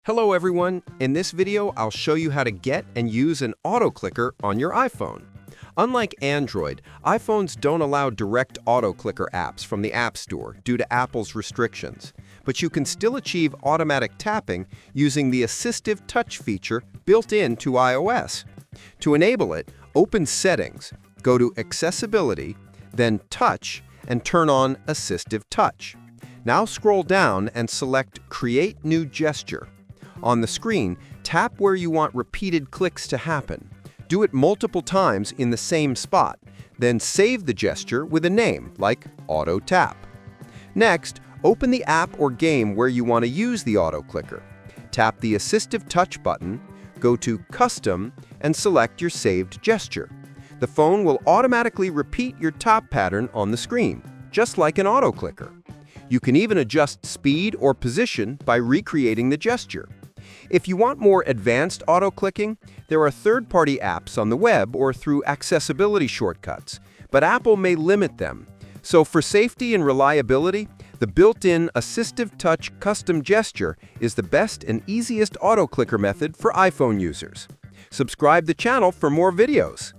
Hello everyone, in this video I'll show you how to get and use an auto clicker on your iPhone. Unlike Android, iPhones don't allow direct auto clicker apps from the App Store due to Apple's restrictions, but you can still achieve automatic tapping using the assistive touch feature built into iOS. To enable it, open Settings, go to Accessibility, then Touch, and turn on Assistive Touch. Now scroll down and select Create New Gesture. On the screen, tap where you want repeated clicks to happen. Do it multiple times in the same spot, then save the gesture with a name like Auto Tap. Next, open the app or game where you want to use the auto clicker. Tap the Assistive Touch button, go to Custom, and select your saved gesture. The phone will automatically repeat your tap pattern on the screen, just like an auto clicker. You can even adjust speed or position by recreating the gesture. If you want more advanced auto-clicking, there are third-party apps on the web or through accessibility shortcuts, but Apple may limit them. So for safety and reliability, the built-in Assistive Touch custom gesture is the best and easiest auto-clicker method for iPhone users. Subscribe the channel for more videos.